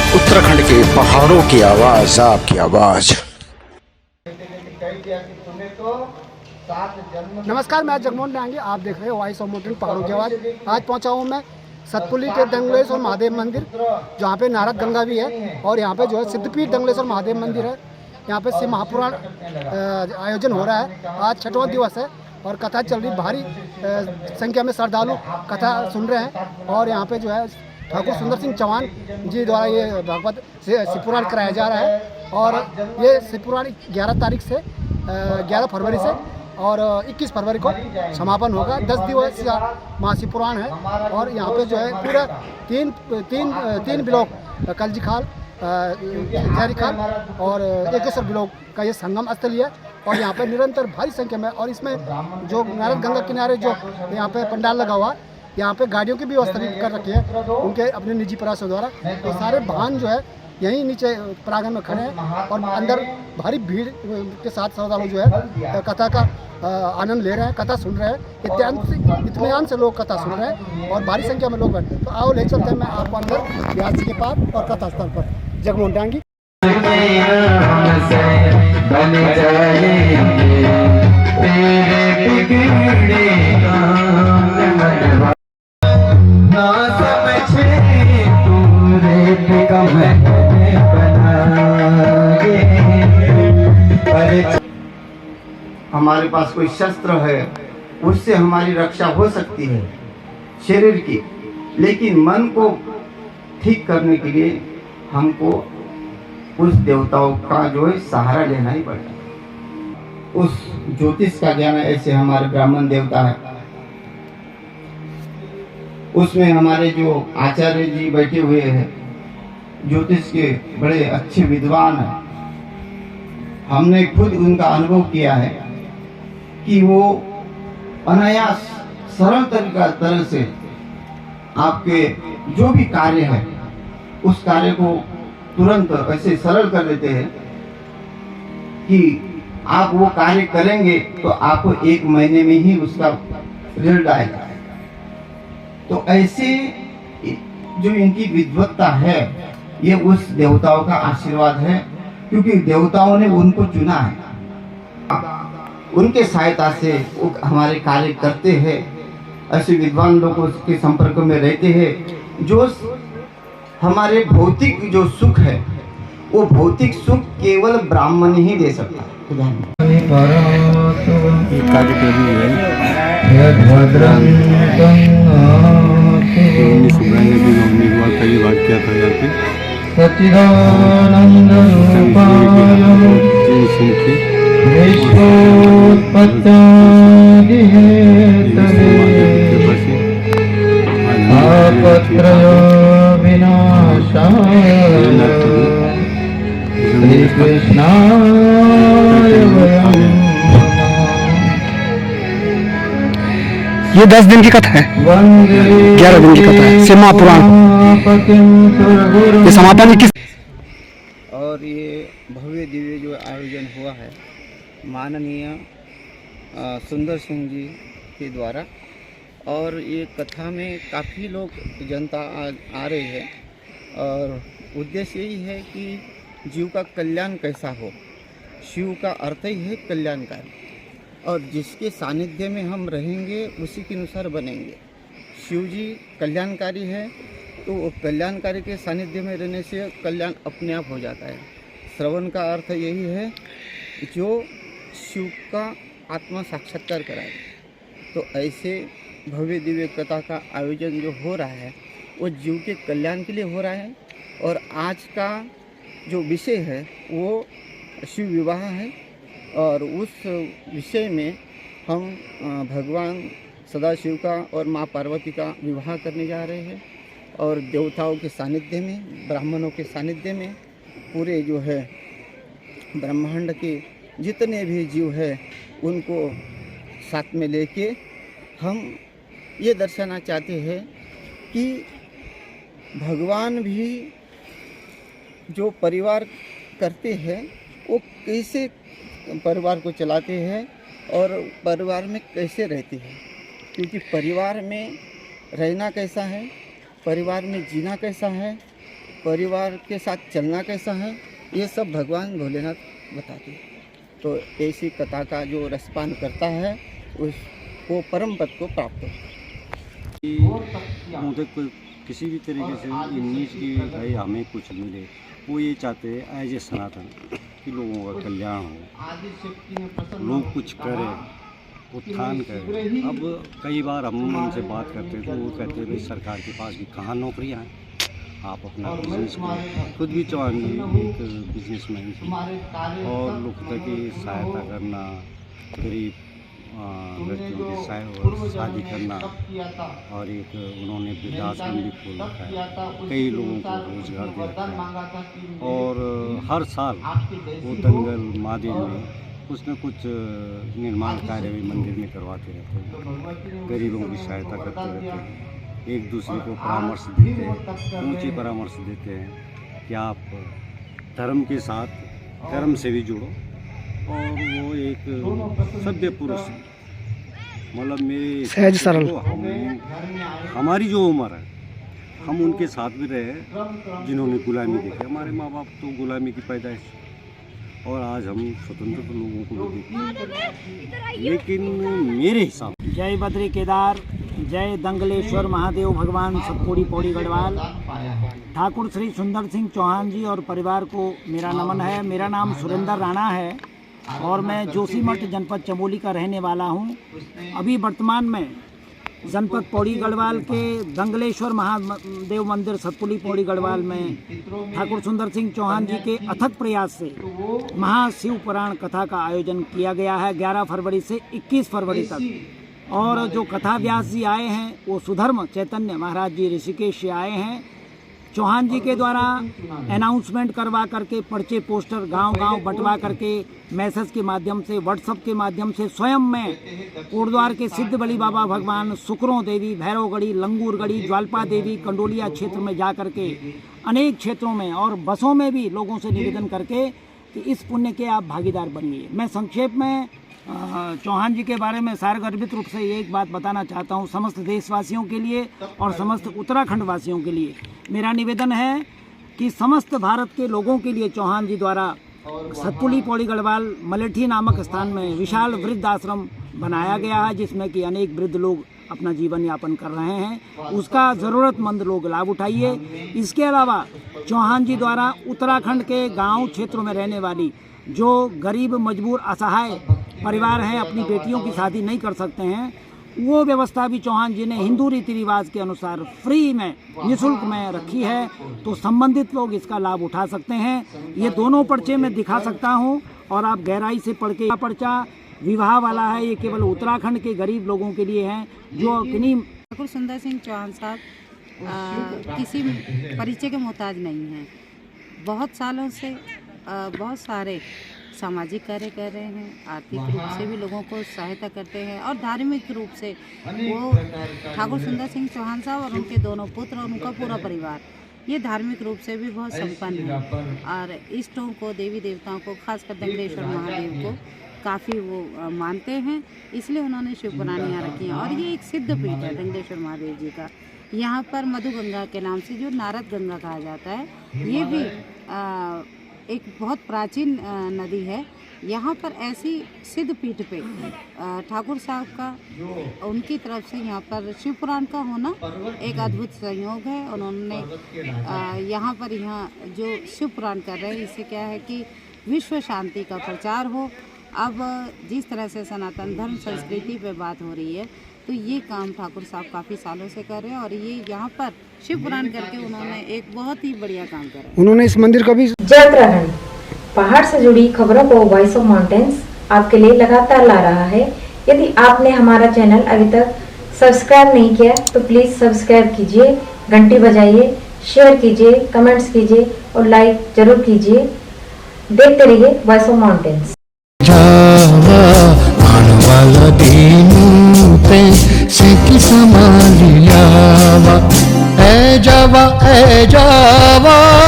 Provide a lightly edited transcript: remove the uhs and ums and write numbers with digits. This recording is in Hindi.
उत्तराखंड के पहाड़ों की आवाज, आपकी आवाज। नमस्कार, मैं जगमोहन डांगी। आप देख रहे हो वॉइस ऑफ माउंटेन पहाड़ों की आवाज़। आज पहुंचा हूं मैं सतपुली के दंगलेश्वर महादेव मंदिर, जहां पे नारद गंगा भी है और यहां पे जो है सिद्धपीठ दंगलेश्वर महादेव मंदिर है। यहां पे शिव महापुराण आयोजन हो रहा है। आज 6वां दिवस है और कथा चल रही। भारी संख्या में श्रद्धालु कथा सुन रहे हैं और यहाँ पे जो है ठाकुर सुंदर सिंह चौहान जी द्वारा ये भागवत शिव पुराण कराया जा रहा है। और ये शिव पुराण 11 तारीख से 11 फरवरी से और 21 फरवरी को समापन होगा। 10 दिवस महाशिव पुराण है और यहाँ पे जो है पूरा तीन ब्लॉक कलजी खाल, जहरी खाल और एकेश्वर ब्लॉक का ये संगम स्थल है। और यहाँ पे निरंतर भारी संख्या में, और इसमें जो नारद गंगा किनारे जो यहाँ पे पंडाल लगा हुआ, यहाँ पे गाड़ियों की भी व्यवस्था भी कर रखी है उनके अपने निजी प्रयासों द्वारा। तो सारे वाहन जो है यहीं नीचे प्रांगण में खड़े हैं और अंदर भारी भीड़ के साथ श्रद्धालु जो है कथा का आनंद ले रहे हैं, कथा सुन रहे हैं। इत्मीनान से लोग कथा सुन रहे हैं और भारी संख्या में लोग बैठे। तो आओ ले चलते हैं मैं आपको अंदर व्यास जी के पास और कथा स्थल पर। जगमोहन डांगी। हमारे पास कोई शस्त्र है, उससे हमारी रक्षा हो सकती है शरीर की, लेकिन मन को ठीक करने के लिए हमको उस देवताओं का जो है सहारा लेना ही पड़ता। उस ज्योतिष का ज्ञान ऐसे हमारे ब्राह्मण देवता है, उसमें हमारे जो आचार्य जी बैठे हुए हैं, ज्योतिष के बड़े अच्छे विद्वान हैं। हमने खुद उनका अनुभव किया है कि वो अनायास सरल तरह से आपके जो भी कार्य है उस कार्य को तुरंत ऐसे सरल कर देते हैं कि आप वो कार्य करेंगे तो आपको 1 महीने में ही उसका रिजल्ट आएगा। तो ऐसे जो इनकी विद्वत्ता है, ये उस देवताओं का आशीर्वाद है, क्योंकि देवताओं ने उनको चुना है। उनके सहायता से वो हमारे कार्य करते हैं। ऐसे विद्वान लोगों के संपर्क में रहते हैं। जो हमारे भौतिक जो सुख है, वो भौतिक सुख केवल ब्राह्मण ही दे सकता है। ये 10 दिन की कथा है, 11 दिन की कथा है शिव महापुराण। ये समापन किस और ये भव्य दिव्य जो आयोजन हुआ है माननीय सुंदर सिंह जी के द्वारा, और ये कथा में काफ़ी लोग जनता आ रही है और उद्देश्य यही है कि जीव का कल्याण कैसा हो। शिव का अर्थ ही है कल्याणकारी, और जिसके सानिध्य में हम रहेंगे उसी के अनुसार बनेंगे। शिव जी कल्याणकारी है, तो वो कल्याणकारी के सानिध्य में रहने से कल्याण अपने आप हो जाता है। श्रवण का अर्थ यही है जो शिव का आत्मा साक्षात्कार कराए। तो ऐसे भव्य दिव्य कथा का आयोजन जो हो रहा है वो जीव के कल्याण के लिए हो रहा है। और आज का जो विषय है वो शिव विवाह है, और उस विषय में हम भगवान सदाशिव का और माँ पार्वती का विवाह करने जा रहे हैं। और देवताओं के सानिध्य में, ब्राह्मणों के सानिध्य में, पूरे जो है ब्रह्मांड के जितने भी जीव है उनको साथ में लेके हम ये दर्शाना चाहते हैं कि भगवान भी जो परिवार करते हैं वो कैसे परिवार को चलाते हैं और परिवार में कैसे रहते हैं। क्योंकि परिवार में रहना कैसा है, परिवार में जीना कैसा है, परिवार के साथ चलना कैसा है, ये सब भगवान भोलेनाथ बताते हैं। तो ऐसी कथा का जो रसपान करता है वो परम पद को प्राप्त होता है। मुझे कोई किसी भी तरीके से इन्नीस की भाई हमें कुछ मिले, वो ये चाहते हैं एज ए सनातन कि लोगों का कल्याण हो, लोग कुछ करें, उत्थान करें। अब कई बार हम उनसे बात करते हैं तो वो कहते हैं भाई सरकार के पास भी कहाँ नौकरियाँ हैं, आप अपना बिजनेस करो। खुद भी चौहान जी एक बिजनेसमैन थे और लोगों की सहायता करना, गरीब लड़कियों की शादी करना, और एक उन्होंने वृद्धाश्रम भी खोल रखा है, कई लोगों को रोजगार दे रखा है। और हर साल वो दंगल महादेव में कुछ न कुछ निर्माण कार्य भी मंदिर में करवाते रहते हैं, गरीबों की सहायता करते रहते हैं, एक दूसरे को परामर्श देते हैं, ऊंचे परामर्श देते हैं कि आप धर्म के साथ कर्म से भी जुड़ो। और वो एक सभ्य पुरुष, मतलब मेरे सहज सरल, हमारी जो उम्र है हम उनके साथ भी रहे जिन्होंने गुलामी देखी। हमारे माँ बाप तो गुलामी की पैदाइश, और आज हम स्वतंत्र लोगों को भी देखते। लेकिन मेरे हिसाब जय बद्री केदार, जय दंगलेश्वर महादेव भगवान सतपुड़ी पौड़ी गढ़वाल। ठाकुर श्री सुंदर सिंह चौहान जी और परिवार को मेरा नमन है। मेरा नाम सुरेंद्र राणा है और मैं जोशीमठ जनपद चमोली का रहने वाला हूं। अभी वर्तमान में जनपद पौड़ी गढ़वाल के दंगलेश्वर महादेव मंदिर सतपुली पौड़ी गढ़वाल में ठाकुर सुंदर सिंह चौहान जी के अथक प्रयास से महाशिव पुराण कथा का आयोजन किया गया है 11 फरवरी से 21 फरवरी तक। और जो कथा व्यास जी आए हैं वो सुधर्म चैतन्य महाराज जी ऋषिकेश से आए हैं। चौहान जी के द्वारा अनाउंसमेंट करवा करके पर्चे पोस्टर गांव-गांव बंटवा करके मैसेज के माध्यम से, व्हाट्सएप के माध्यम से स्वयं में कोटद्वार के सिद्ध बली बाबा भगवान, सुकरों देवी, भैरवगढ़ी, लंगूरगढ़ी, ज्वालपा देवी, कंडोलिया क्षेत्र में जा करके अनेक क्षेत्रों में और बसों में भी लोगों से निवेदन करके कि इस पुण्य के आप भागीदार बनिए। मैं संक्षेप में चौहान जी के बारे में सारगर्भित रूप से एक बात बताना चाहता हूँ समस्त देशवासियों के लिए और समस्त उत्तराखंड वासियों के लिए। मेरा निवेदन है कि समस्त भारत के लोगों के लिए चौहान जी द्वारा सतपुली पौड़ी गढ़वाल मलेठी नामक स्थान में विशाल वृद्ध आश्रम बनाया गया है, जिसमें कि अनेक वृद्ध लोग अपना जीवन यापन कर रहे हैं। उसका ज़रूरतमंद लोग लाभ उठाइए। इसके अलावा चौहान जी द्वारा उत्तराखंड के गाँव क्षेत्रों में रहने वाली जो गरीब, मजबूर, असहाय परिवार हैं, अपनी बेटियों की शादी नहीं कर सकते हैं, वो व्यवस्था भी चौहान जी ने हिंदू रीति रिवाज के अनुसार फ्री में, निःशुल्क में रखी है। तो संबंधित लोग इसका लाभ उठा सकते हैं। ये दोनों पर्चे में दिखा सकता हूँ और आप गहराई से पढ़ के, पर्चा विवाह वाला है, ये केवल उत्तराखंड के गरीब लोगों के लिए है जो किन्हीं। ठाकुर सुंदर सिंह चौहान साहब किसी परिचय के मोहताज नहीं हैं। बहुत सालों से बहुत सारे सामाजिक कार्य कर रहे हैं, आर्थिक रूप से भी लोगों को सहायता करते हैं और धार्मिक रूप से वो ठाकुर सुंदर सिंह चौहान साहब और उनके दोनों पुत्र और उनका पूरा परिवार ये धार्मिक रूप से भी बहुत संपन्न है और इष्टों को, देवी देवताओं को, खासकर दंगलेश्वर महादेव को काफ़ी वो मानते हैं। इसलिए उन्होंने शिव पुराण यहाँ रखी है और ये एक सिद्ध पीठ है दंगलेश्वर महादेव जी का। यहाँ पर मधु गंगा के नाम से जो नारद गंगा कहा जाता है, ये भी एक बहुत प्राचीन नदी है। यहाँ पर ऐसी सिद्ध पीठ पे ठाकुर साहब का उनकी तरफ से यहाँ पर शिव पुराण का होना एक अद्भुत संयोग है। उन्होंने यहाँ पर जो शिव पुराण कर रहे हैं, इससे क्या है कि विश्व शांति का प्रचार हो। अब जिस तरह से सनातन धर्म संस्कृति पे बात हो रही है, तो ये काम ठाकुर साहब काफ़ी सालों से कर रहे हैं और ये यहाँ पर शिव पुराण करके उन्होंने एक बहुत ही बढ़िया काम करा। उन्होंने इस मंदिर का भी जय उत्तराखंड पहाड़ से जुड़ी खबरों को वॉइस ऑफ माउंटेन्स आपके लिए लगातार ला रहा है। यदि आपने हमारा चैनल अभी तक सब्सक्राइब नहीं किया तो प्लीज सब्सक्राइब कीजिए, घंटी बजाइए, शेयर कीजिए, कमेंट्स कीजिए और लाइक जरूर कीजिए। देखते रहिए voice of mountains. A Java